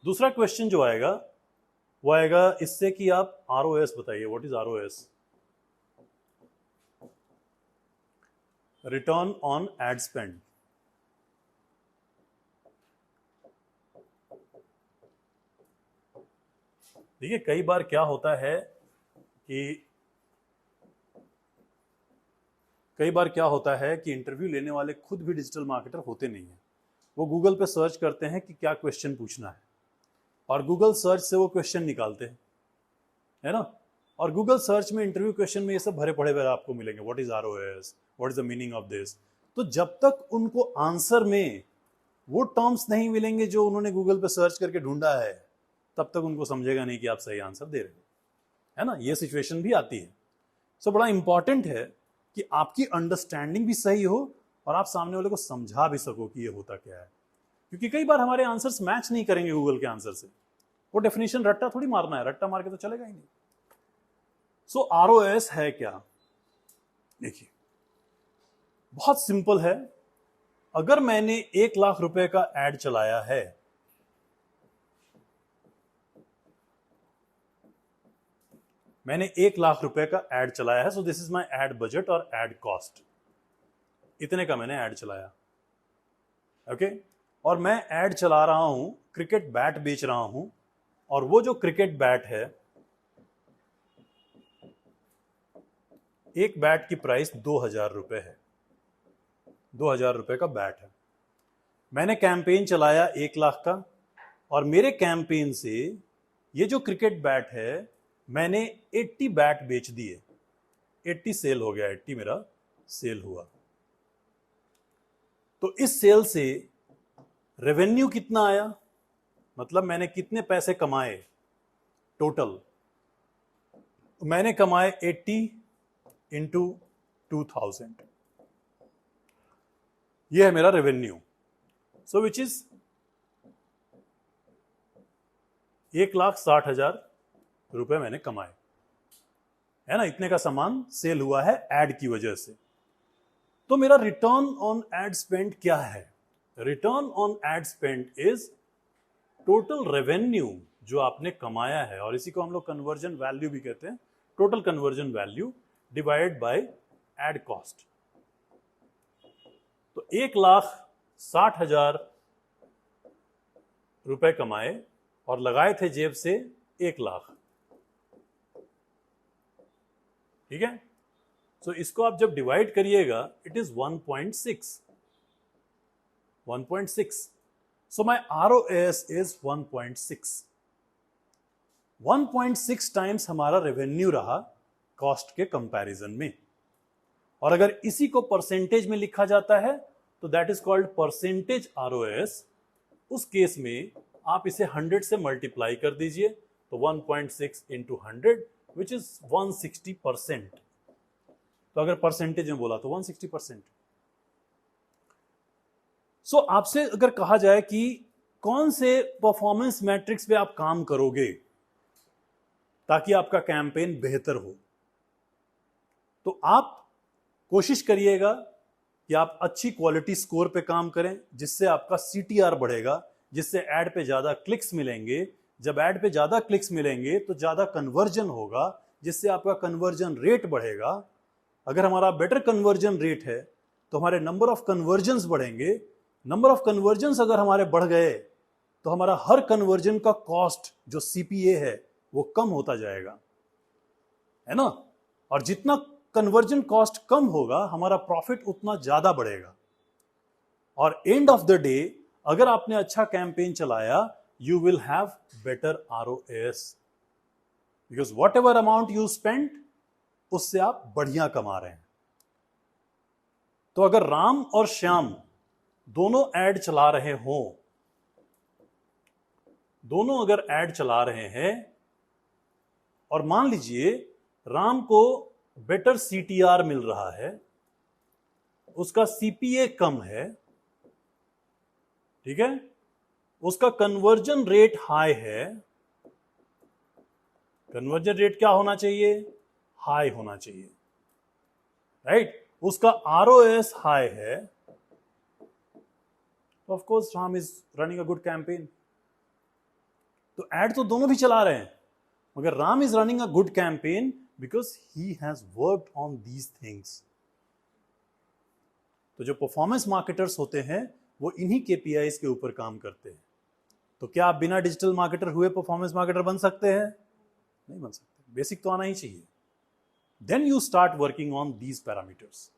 दूसरा क्वेश्चन जो आएगा वो आएगा इससे कि आप ROS बताइए, what is ROS? Return on ad spend. देखिए कई बार क्या होता है कि इंटरव्यू लेने वाले खुद भी डिजिटल मार्केटर होते नहीं हैं। वो गूगल पे सर्च करते हैं कि क्या क्वेश्चन पूछना है और गूगल सर्च से वो क्वेश्चन निकालते हैं, है ना। और गूगल सर्च में इंटरव्यू क्वेश्चन में ये सब भरे पड़े हुए आपको मिलेंगे, what is ROS, what is the meaning of this. तो जब तक उनको आंसर में वो टर्म्स नहीं मिलेंगे जो उन्होंने गूगल पे सर्च करके ढूंढा है, तब तक उनको समझेगा नहीं कि आप सही आंसर दे रहे हैं, है ना। ये सिचुएशन भी आती है। सो बड़ा इंपॉर्टेंट है कि आपकी अंडरस्टैंडिंग भी सही हो और आप सामने वाले को समझा भी सको कि ये होता क्या है, क्योंकि कई बार हमारे आंसर्स मैच नहीं करेंगे गूगल के आंसर से। वो डेफिनेशन रट्टा थोड़ी मारना है, रट्टा मार के तो चलेगा ही नहीं। सो ROS है क्या? देखिए बहुत सिंपल है। अगर मैंने 1,00,000 रुपए का एड चलाया है, मैंने 1,00,000 रुपए का एड चलाया है, so this is my ad budget और एड कॉस्ट। इतने का मैंने एड चलाया, ओके। और मैं एड चला रहा हूं, क्रिकेट बैट बेच रहा हूं, और वो जो क्रिकेट बैट है, एक बैट की प्राइस 2,000 रुपए है, 2,000 रुपए का बैट है। मैंने कैंपेन चलाया 1,00,000 का, और मेरे कैंपेन से ये जो क्रिकेट बैट है मैंने 80 बैट बेच दिए, 80 सेल हो गया, 80 मेरा सेल हुआ। तो इस सेल से रेवेन्यू कितना आया, मतलब मैंने कितने पैसे कमाए टोटल? मैंने कमाए 80 इंटू 2,000, यह है मेरा रेवेन्यू। सो विच इज 1,60,000 रुपए मैंने कमाए, है ना। इतने का सामान सेल हुआ है एड की वजह से। तो मेरा रिटर्न ऑन एड स्पेंड क्या है? Return on ad spend is total revenue जो आपने कमाया है, और इसी को हम लोग कन्वर्जन वैल्यू भी कहते हैं, total conversion value divide by add cost. तो 1,60,000 रुपए कमाए और लगाए थे जेब से 1,00,000, ठीक है। सो इसको आप जब डिवाइड करिएगा it is 1.6, 1.6। So my ROS is 1.6, 1.6 times हमारा रेवेन्यू रहा कॉस्ट के कंपैरिजन में। और अगर इसी को परसेंटेज में लिखा जाता है तो that is called percentage ROS। उस केस में आप इसे 100 से मल्टीप्लाई कर दीजिए, तो 1.6 इंटू 100 विच इज 160%। तो अगर परसेंटेज में बोला तो 160%। सो आपसे अगर कहा जाए कि कौन से परफॉर्मेंस मैट्रिक्स पे आप काम करोगे ताकि आपका कैंपेन बेहतर हो, तो आप कोशिश करिएगा कि आप अच्छी क्वालिटी स्कोर पे काम करें, जिससे आपका CTR बढ़ेगा, जिससे ऐड पे ज्यादा क्लिक्स मिलेंगे। जब ऐड पे ज्यादा क्लिक्स मिलेंगे तो ज्यादा कन्वर्जन होगा, जिससे आपका कन्वर्जन रेट बढ़ेगा। अगर हमारा बेटर कन्वर्जन रेट है तो हमारे नंबर ऑफ कन्वर्जन्स बढ़ेंगे। नंबर ऑफ कन्वर्जन्स अगर हमारे बढ़ गए तो हमारा हर कन्वर्जन का कॉस्ट जो CPA है वो कम होता जाएगा, है ना। और जितना कन्वर्जन कॉस्ट कम होगा हमारा प्रॉफिट उतना ज्यादा बढ़ेगा। और एंड ऑफ द डे अगर आपने अच्छा कैंपेन चलाया, you will have better ROS, because what ever amount you spend उससे आप बढ़िया कमा रहे हैं। तो अगर राम और श्याम दोनों ऐड चला रहे हों, दोनों अगर ऐड चला रहे हैं और मान लीजिए राम को बेटर CTR मिल रहा है, उसका CPA कम है, ठीक है, उसका कन्वर्जन रेट हाई है। कन्वर्जन रेट क्या होना चाहिए? हाई होना चाहिए, राइट। उसका ROS हाई है, of course Ram is running a good campaign. तो एड तो दोनों भी चला रहे हैं, मगर Ram is running a good campaign because he has worked on these things. तो जो परफॉर्मेंस मार्केटर्स होते हैं वो इन्हीं केपीआईज के ऊपर काम करते हैं। तो क्या आप बिना डिजिटल मार्केटर हुए परफॉर्मेंस मार्केटर बन सकते हैं? नहीं बन सकते, बेसिक तो आना ही चाहिए। Then you start working on these parameters.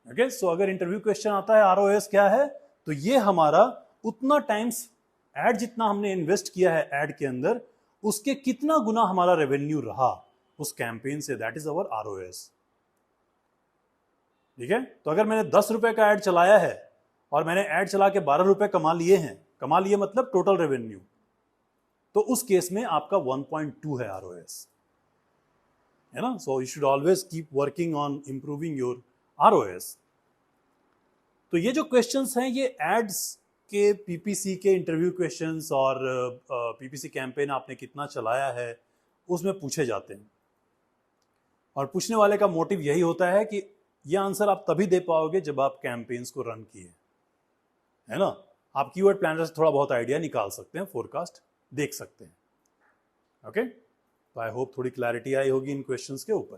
Okay, so अगर इंटरव्यू क्वेश्चन आता है आरओएस क्या है, तो ये हमारा उतना टाइम्स एड जितना हमने इन्वेस्ट किया है एड के अंदर, उसके कितना गुना हमारा रेवेन्यू रहा उस कैंपेन से, दैट इज अवर आरओएस। ठीक है, तो अगर मैंने 10 रुपए का एड चलाया है और मैंने एड चला के 12 रुपए कमा लिए हैं, कमा लिए मतलब टोटल रेवेन्यू, तो उस केस में आपका 1.2 है आरओएस, है ना। So you should always keep working on improving your ROS. तो ये जो क्वेश्चंस हैं ये एड्स के, पीपीसी के इंटरव्यू क्वेश्चंस और पीपीसी कैंपेन आपने कितना चलाया है उसमें पूछे जाते हैं। और पूछने वाले का मोटिव यही होता है कि ये आंसर आप तभी दे पाओगे जब आप कैंपेन्स को रन किए, है ना। आप कीवर्ड प्लानर से थोड़ा बहुत आइडिया निकाल सकते हैं, फोरकास्ट देख सकते हैं। ओके, तो आई होप थोड़ी क्लैरिटी आई होगी इन क्वेश्चंस के ऊपर।